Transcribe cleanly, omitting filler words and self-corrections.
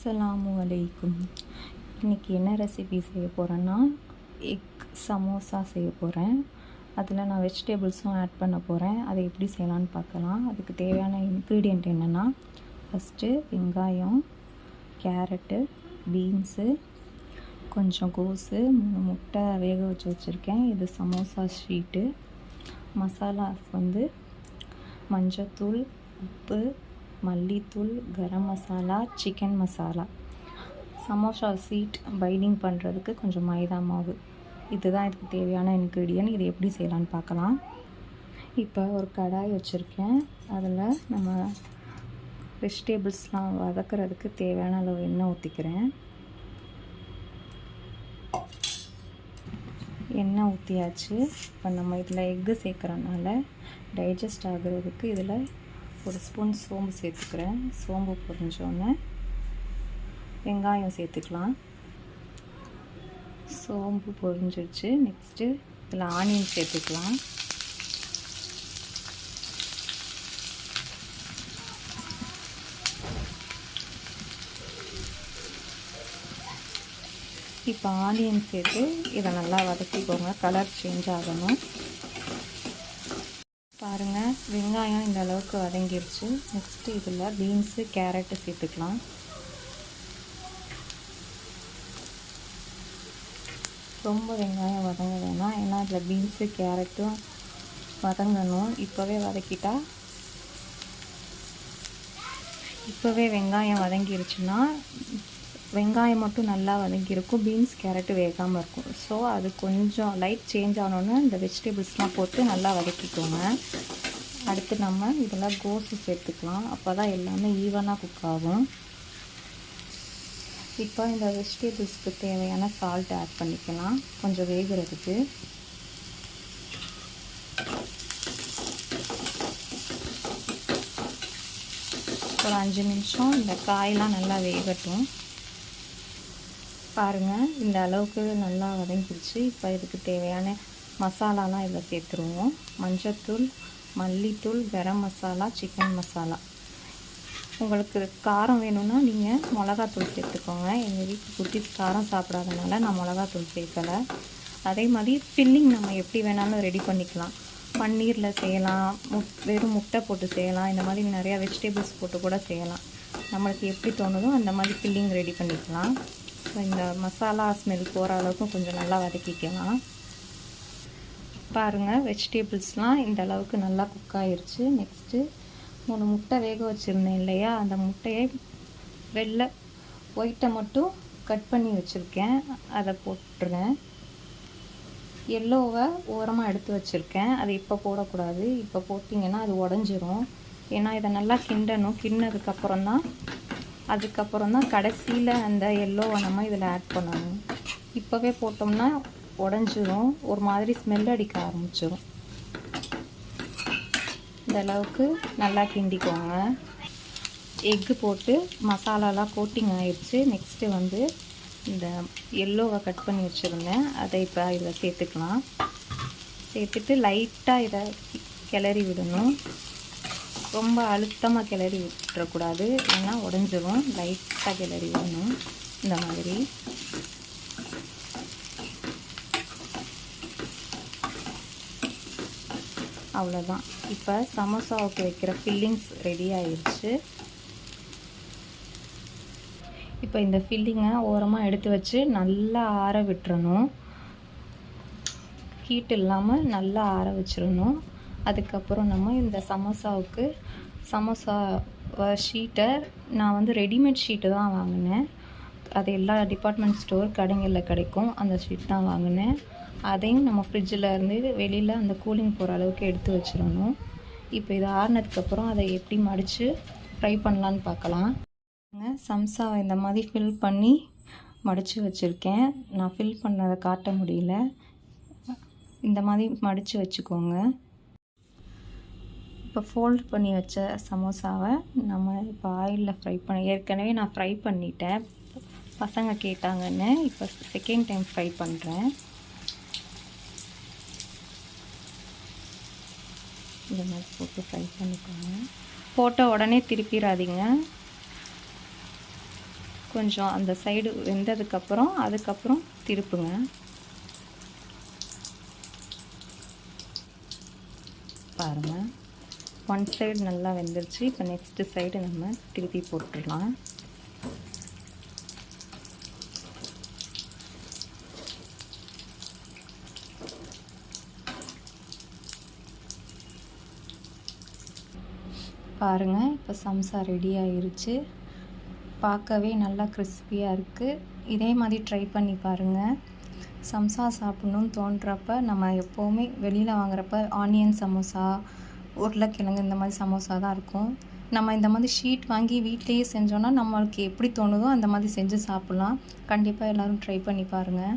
அஸ்ஸலாமு அலைக்கும். இன்றைக்கி என்ன ரெசிபி செய்ய போகிறேன்னா, எக் சமோசா செய்ய போகிறேன். அதில் நான் வெஜிடபிள்ஸும் ஆட் பண்ண போகிறேன். அதை எப்படி செய்யலான்னு பார்க்கலாம். அதுக்கு தேவையான இன்க்ரீடியண்ட் என்னென்னா, ஃபஸ்ட்டு வெங்காயம், கேரட்டு, பீன்ஸு, கொஞ்சம் கோஸு, 3 முட்டை வேக வச்சு வச்சுருக்கேன். இது சமோசா ஷீட்டு. மசாலா வந்து மஞ்சத்தூள், உப்பு, மல்லித்தூள், garam masala, chicken masala. Samosa sheet binding பண்ணுறதுக்கு கொஞ்சம் மைதா மாவு. இதுதான் இதுக்கு தேவையான இன்க்ரீடியன்ட். இது எப்படி செய்யலான்னு பார்க்கலாம். இப்போ ஒரு கடாய் வச்சுருக்கேன். அதில் நம்ம வெஜிடபிள்ஸ்லாம் வதக்கிறதுக்கு தேவையான அளவு எண்ணெய் ஊற்றிக்கிறேன். எண்ணெய் ஊற்றியாச்சு. இப்போ நம்ம இதில் எக்கு சேர்க்குறதுனால டைஜஸ்ட் ஆகிறதுக்கு இதில் ஒரு ஸ்பூன் சோம்பு சேர்த்துக்கிறேன். சோம்பு பொரிஞ்சோன்னே வெங்காயம் சேர்த்துக்கலாம். சோம்பு பொரிஞ்சிடுச்சு. நெக்ஸ்ட்டு இதில் ஆனியன் சேர்த்துக்கலாம். இப்போ ஆனியன் சேர்த்து இதை நல்லா வதக்கிக்கோங்க. கலர் சேஞ்ச் ஆகணும். பாருங்கள், வெங்காயம் இந்த அளவுக்கு வதங்கிருச்சு. நெக்ஸ்ட்டு இதில் பீன்ஸு, கேரட்டு சேர்த்துக்கலாம். ரொம்ப வெங்காயம் வதங்க வேணாம், ஏன்னா இதில் பீன்ஸு கேரட்டும் வதங்கணும். இப்போவே வதக்கிட்டா, இப்போவே வெங்காயம் வதங்கிருச்சுன்னா வெங்காயம் மட்டும் நல்லா வதங்கியிருக்கும், பீன்ஸ் கேரட்டு வேகாமல் இருக்கும். ஸோ அது கொஞ்சம் லைட் சேஞ்ச் ஆனோன்னு இந்த வெஜிடபிள்ஸ்லாம் போட்டு நல்லா வதக்கிக்கோங்க. அடுத்து நம்ம இதில் கோஸு சேர்த்துக்கலாம். அப்போ தான் எல்லாமே ஈவனாக குக் ஆகும். இப்போ இந்த வெஜிடபிள்ஸ்க்கு தேவையான சால்ட் ஆட் பண்ணிக்கலாம் கொஞ்சம் வேகிறதுக்கு. ஒரு 5 நிமிஷம் இந்த காயெலாம் நல்லா வேகட்டும். பாருங்கள், இந்த அளவுக்கு நல்லா வதங்கிடுச்சு. இப்போ இதுக்கு தேவையான மசாலாலாம் இதில் சேர்த்துருவோம். மஞ்சத்தூள், மல்லித்தூள், கரம் மசாலா, சிக்கன் மசாலா. உங்களுக்கு காரம் வேணும்னா நீங்கள் மிளகாத்தூள் சேர்த்துக்கோங்க. எங்கள் வீட்டு குட்டீஸ் காரம் சாப்பிடாதனால நான் மிளகாத்தூள் சேர்க்கலை. அதே மாதிரி ஃபில்லிங் நம்ம எப்படி வேணாலும் ரெடி பண்ணிக்கலாம். பன்னீரில் செய்யலாம், வெறும் முட்டை போட்டு செய்யலாம். இந்த மாதிரி நிறையா வெஜிடபிள்ஸ் போட்டு கூட செய்யலாம். நம்மளுக்கு எப்படி தோணுதோ அந்த மாதிரி ஃபில்லிங் ரெடி பண்ணிக்கலாம். இந்த மசாலா ஸ்மெல் போகிற அளவுக்கு கொஞ்சம் நல்லா வதக்கிக்கலாம். பாருங்கள், வெஜிடபிள்ஸ்லாம் இந்த அளவுக்கு நல்லா குக் ஆகிருச்சு. நெக்ஸ்ட்டு 3 முட்டை வேக வச்சுருந்தேன் இல்லையா, அந்த முட்டையை ஒயிட்டை மட்டும் கட் பண்ணி வச்சுருக்கேன். அதை போட்டுருவேன். எல்லோவை ஓரமாக எடுத்து வச்சுருக்கேன். அது இப்போ போடக்கூடாது. இப்போ போட்டிங்கன்னா அது உடஞ்சிரும். ஏன்னா இதை நல்லா கிண்டணும். அதுக்கப்புறம் தான் கடைசியில் அந்த எல்லோவை நம்ம இதில் ஆட் பண்ணணும். இப்போவே போட்டோம்னா உடஞ்சிரும், ஒரு மாதிரி ஸ்மெல் அடிக்க ஆரம்பிச்சிடும். இந்த அளவுக்கு நல்லா கிண்டிக்கோங்க. எக்கு போட்டு மசாலாலாம் கோட்டிங் ஆயிடுச்சு. நெக்ஸ்ட்டு வந்து இந்த எல்லோவை கட் பண்ணி வச்சுருந்தேன், அதை இப்போ இதில் சேர்த்துக்கலாம். சேர்த்துட்டு லைட்டாக இதை கிளறி விடணும். ரொம்ப அழுத்தமாக கிளறி விட்டுறக்கூடாது, ஏன்னா உடஞ்சிரும். லைட்டாக கிளறி விடணும். இந்த மாதிரி அவ்வளோதான். இப்போ சமோசாவுக்கு வைக்கிற ஃபில்லிங்ஸ் ரெடி ஆயிடுச்சு. இப்போ இந்த ஃபில்லிங்கை ஓரமாக எடுத்து வச்சு நல்லா ஆற விட்டுறணும். ஹீட் இல்லாமல் நல்லா ஆற வச்சிடணும். அதுக்கப்புறம் நம்ம இந்த சமோசா ஷீட்டை நான் வந்து ரெடிமேட் ஷீட்டு தான் வாங்கினேன். அது எல்லா டிபார்ட்மெண்ட் ஸ்டோர் கடைகளில் கிடைக்கும். அந்த ஷீட் தான் வாங்கினேன். அதையும் நம்ம ஃப்ரிட்ஜில் இருந்து வெளியில் அந்த கூலிங் போகிற அளவுக்கு எடுத்து வச்சிடணும். இப்போ இது ஆறுனதுக்கப்புறம் அதை எப்படி மடித்து ஃப்ரை பண்ணலான்னு பார்க்கலாம். சம்சாவை இந்த மாதிரி ஃபில் பண்ணி மடித்து வச்சுருக்கேன். நான் ஃபில் பண்ணதை காட்ட முடியல. இந்த மாதிரி மடித்து வச்சுக்கோங்க. இப்போ ஃபோல்ட் பண்ணி வச்ச சமோசாவை நம்ம இப்போ ஆயிலில் ஏற்கனவே நான் ஃப்ரை பண்ணிட்டேன். பசங்க கேட்டாங்கன்னு இப்போ செகண்ட் டைம் ஃப்ரை பண்ணுறேன். இந்த மாதிரி போட்டு ஃப்ரை பண்ணிக்கோங்க. போட்ட உடனே திருப்பிடாதீங்க. கொஞ்சம் அந்த சைடு வெந்ததுக்கப்புறம் அதுக்கப்புறம் திருப்புங்க. பாருங்கள், ஒன் சைடு நல்லா வெந்துருச்சு. இப்போ நெக்ஸ்ட்டு சைடு நம்ம திருப்பி போட்டுடலாம். பாருங்கள், இப்போ சம்சா ரெடி ஆயிருச்சு. பார்க்கவே நல்லா கிறிஸ்பியாக இருக்குது. இதே மாதிரி ட்ரை பண்ணி பாருங்கள். சம்சா சாப்பிட்ணுன்னு தோன்றப்ப நம்ம எப்போவுமே வெளியில் வாங்குறப்ப ஆனியன் சமோசா, உருளைக்கிழங்கு இந்த மாதிரி சமோசா தான் இருக்கும். நம்ம இந்த மாதிரி ஷீட் வாங்கி வீட்லேயே செஞ்சோன்னா நம்மளுக்கு எப்படி தோணுதோ அந்த மாதிரி செஞ்சு சாப்பிட்லாம். கண்டிப்பாக எல்லோரும் ட்ரை பண்ணி பாருங்கள்.